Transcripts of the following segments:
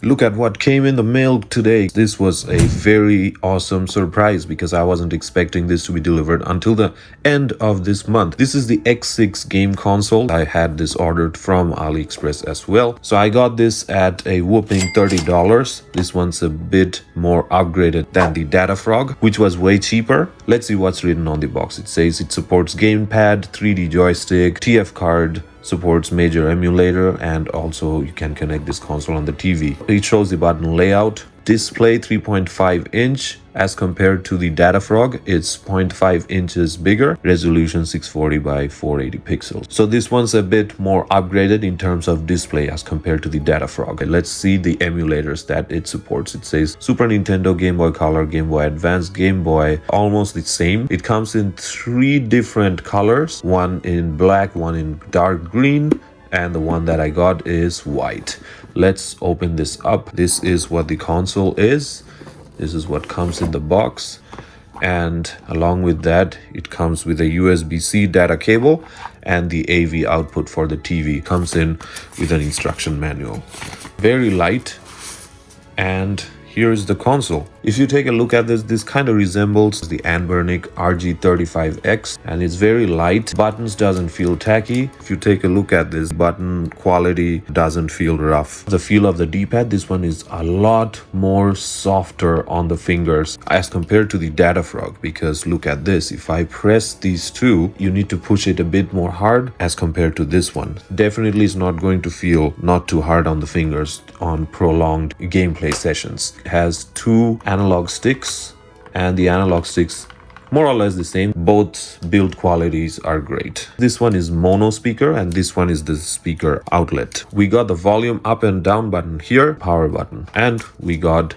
Look at what came in the mail today. This was a very awesome surprise because I wasn't expecting this to be delivered until the end of this month. This is the X6 game console. I had this ordered from AliExpress as well. So I got this at a whopping $30. This one's a bit more upgraded than the Data Frog, which was way cheaper. Let's see what's written on the box. It says it supports gamepad, 3D joystick, TF card, supports major emulator, and also you can connect this console on the TV. It shows the button layout. Display 3.5 inch as compared to the Data Frog. It's 0.5 inches bigger. Resolution 640 by 480 pixels. So this one's a bit more upgraded in terms of display as compared to the Data Frog. Let's see the emulators that it supports. It says Super Nintendo, Game Boy Color, Game Boy Advance, Game Boy, almost the same. It comes in 3 different colors, one in black, one in dark green, and the one that I got is white. Let's open this up. This is what the console is. This is what comes in the box, and along with that it comes with a USB-C data cable and the AV output for the TV. Comes in with an instruction manual. Very light, and here's the console. If you take a look at this kind of resembles the Anbernic RG35X, and it's very light. Buttons doesn't feel tacky. If you take a look at this, button quality doesn't feel rough. The feel of the D-pad, this one is a lot more softer on the fingers as compared to the Data Frog, because look at this. If I press these two, you need to push it a bit more hard as compared to this one. Definitely is not going to feel not too hard on the fingers on prolonged gameplay sessions. It has 2 analog sticks, and the analog sticks more or less the same. Both build qualities are great. This one is mono speaker and this one is the speaker outlet. We got the volume up and down button here, power button, and we got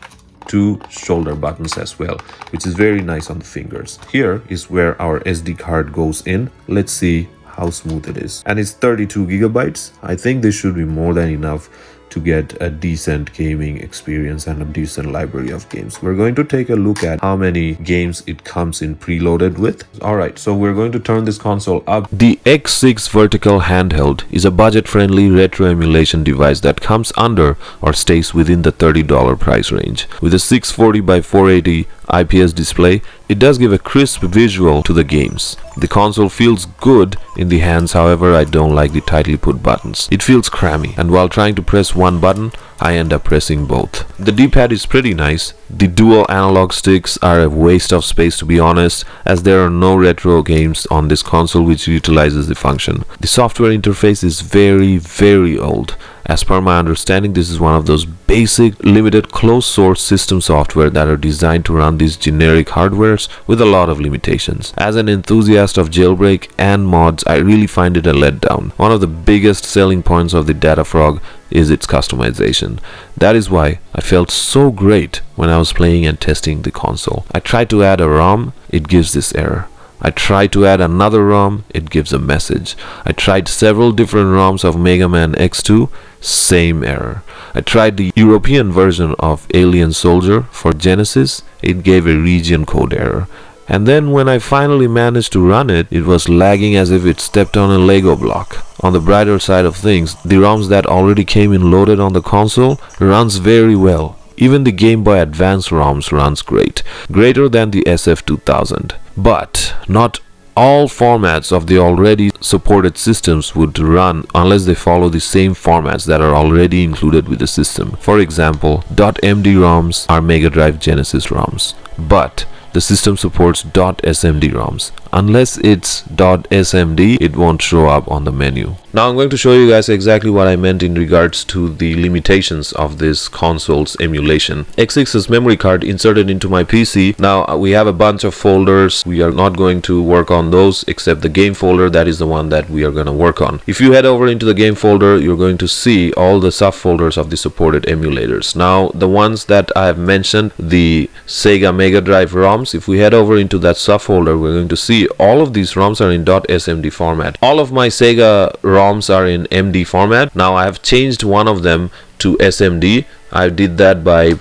2 shoulder buttons as well, which is very nice on the fingers. Here is where our SD card goes in. Let's see how smooth it is, and it's 32 gigabytes. I think this should be more than enough to get a decent gaming experience and a decent library of games. We're going to take a look at how many games it comes in preloaded with. Alright, so we're going to turn this console up. The X6 Vertical Handheld is a budget-friendly retro emulation device that comes under or stays within the $30 price range. With a 640 by 480 IPS display, it does give a crisp visual to the games. The console feels good in the hands, however I don't like the tightly put buttons. It feels crammy, and while trying to press one button, I end up pressing both. The D-pad is pretty nice. The dual analog sticks are a waste of space, to be honest, as there are no retro games on this console which utilizes the function. The software interface is very old. As per my understanding, this is one of those basic limited closed source system software that are designed to run these generic hardwares with a lot of limitations. As an enthusiast of jailbreak and mods, I really find it a letdown. One of the biggest selling points of the Data Frog is its customization. That is why I felt so great when I was playing and testing the console. I tried to add a ROM, it gives this error. I tried to add another ROM, it gives a message. I tried several different ROMs of Mega Man X2, same error. I tried the European version of Alien Soldier for Genesis, it gave a region code error. And then when I finally managed to run it, it was lagging as if it stepped on a Lego block. On the brighter side of things, the ROMs that already came in loaded on the console runs very well. Even the Game Boy Advance ROMs runs great, greater than the SF2000. But not all formats of the already supported systems would run unless they follow the same formats that are already included with the system. For example, .md ROMs are Mega Drive Genesis ROMs, but the system supports .smd ROMs. Unless it's .smd, it won't show up on the menu. Now I'm going to show you guys exactly what I meant in regards to the limitations of this console's emulation. X6's memory card inserted into my PC. Now we have a bunch of folders. We are not going to work on those except the game folder. That is the one that we are going to work on. If you head over into the game folder, you're going to see all the subfolders of the supported emulators. Now the ones that I have mentioned, the Sega Mega Drive ROMs, if we head over into that subfolder, we're going to see all of these ROMs are in .smd format. All of my Sega ROMs are in MD format. Now I have changed one of them to SMD. I did that by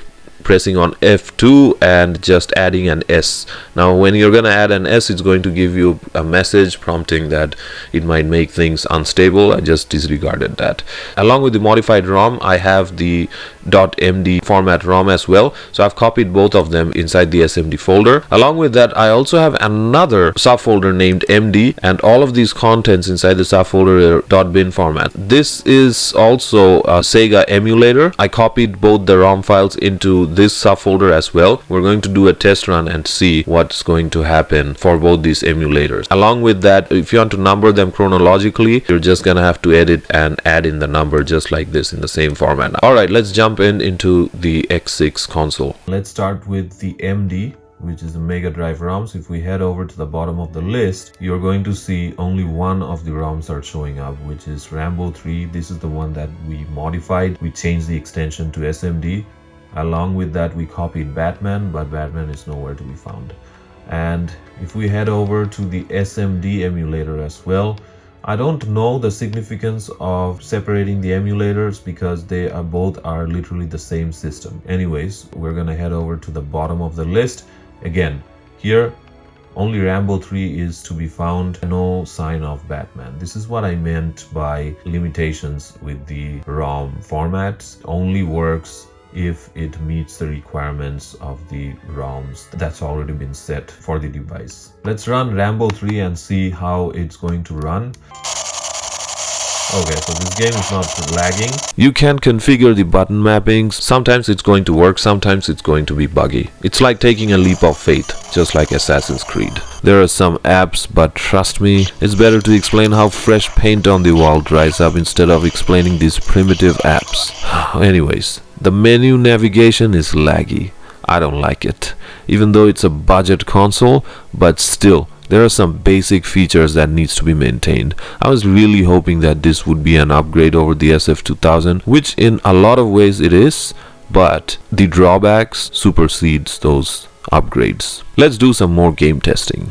pressing on F2 and just adding an S. Now when you're gonna add an S, it's going to give you a message prompting that it might make things unstable. I just disregarded that. Along with the modified ROM, I have the .md format ROM as well, so I've copied both of them inside the SMD folder. Along with that, I also have another subfolder named MD, and all of these contents inside the subfolder are .bin format. This is also a Sega emulator. I copied both the ROM files into this subfolder as well. We're going to do a test run and see what's going to happen for both these emulators. Along with that, if you want to number them chronologically, you're just gonna have to edit and add in the number just like this in the same format. Alright, let's jump into the X6 console. Let's start with the MD, which is the Mega Drive ROMs. If we head over to the bottom of the list, you're going to see only one of the ROMs are showing up, which is Rambo 3. This is the one that we modified. We changed the extension to SMD. Along with that, we copied Batman, but Batman is nowhere to be found. And if we head over to the SMD emulator as well, I don't know the significance of separating the emulators because they are both literally the same system. Anyways, we're gonna head over to the bottom of the list. Again, here only Rambo 3 is to be found, no sign of Batman. This is what I meant by limitations with the ROM formats. Only works if it meets the requirements of the ROMs that's already been set for the device. Let's run Rambo 3 and see how it's going to run. Okay, so this game is not lagging. You can configure the button mappings. Sometimes it's going to work, sometimes it's going to be buggy. It's like taking a leap of faith, just like Assassin's Creed. There are some apps, but trust me, it's better to explain how fresh paint on the wall dries up instead of explaining these primitive apps. Anyways, the menu navigation is laggy. I don't like it. Even though it's a budget console, but still, there are some basic features that needs to be maintained. I was really hoping that this would be an upgrade over the SF2000, which in a lot of ways it is, but the drawbacks supersedes those upgrades. Let's do some more game testing.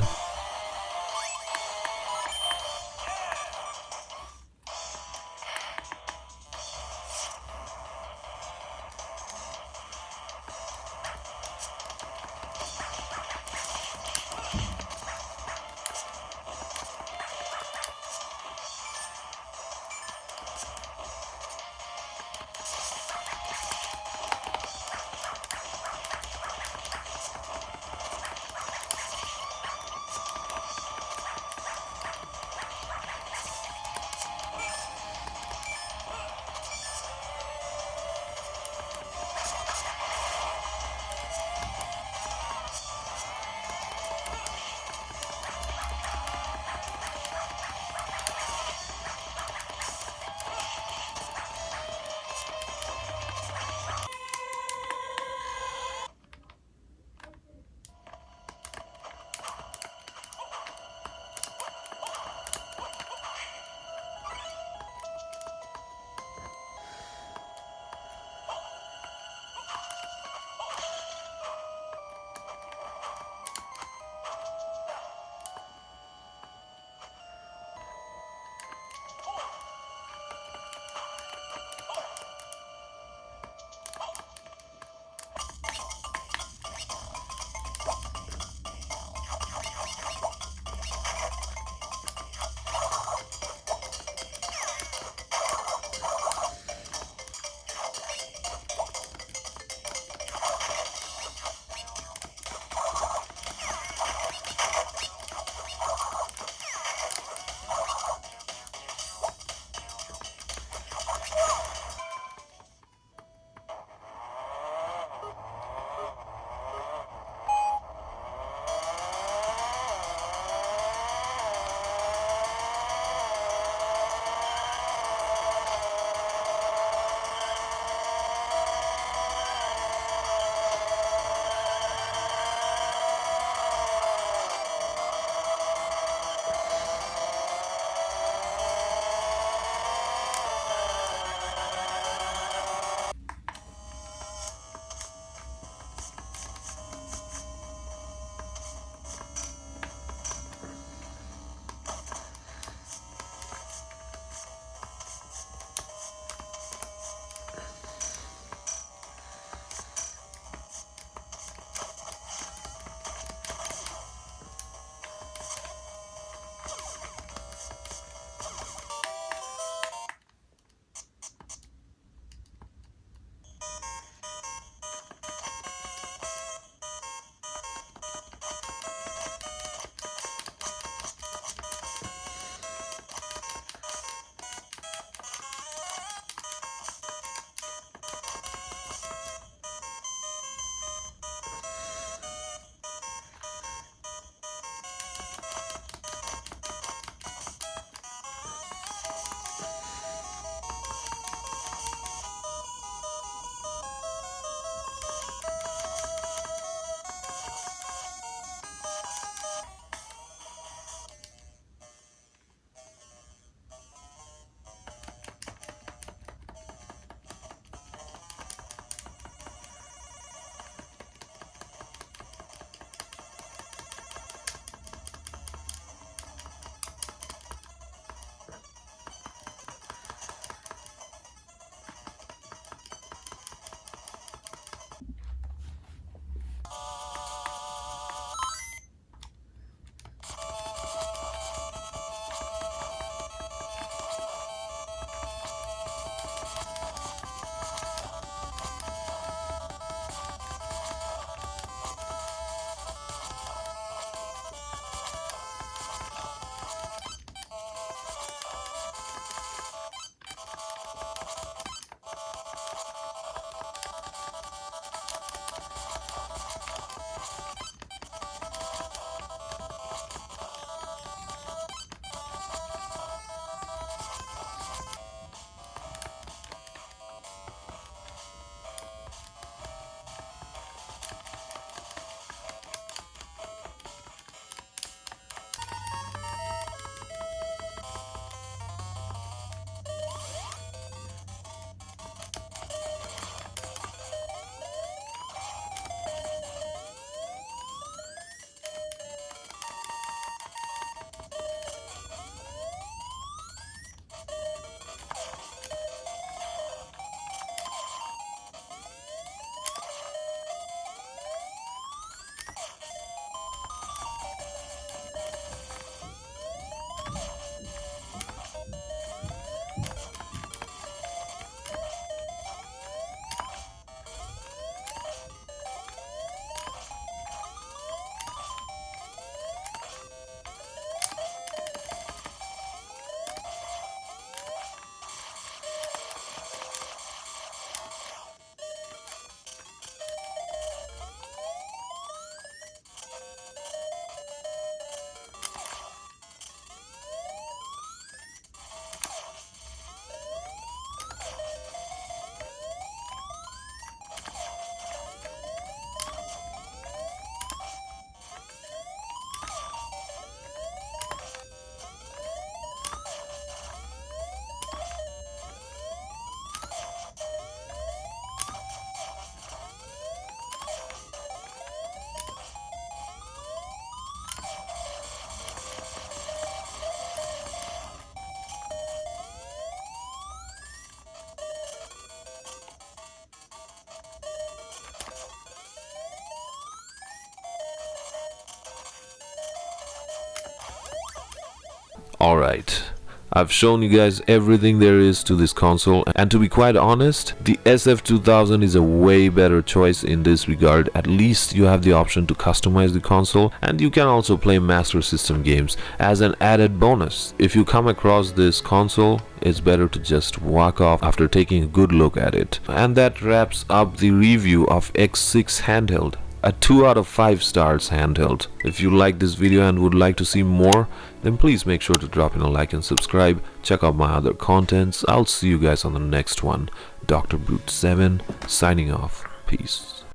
Alright, I've shown you guys everything there is to this console, and to be quite honest, the SF2000 is a way better choice in this regard. At least you have the option to customize the console, and you can also play Master System games as an added bonus. If you come across this console, it's better to just walk off after taking a good look at it. And that wraps up the review of X6 Handheld. A 2 out of 5 stars handheld. If you like this video and would like to see more, then please make sure to drop in a like and subscribe. Check out my other contents. I'll see you guys on the next one. Dr. Brute 7 signing off. Peace.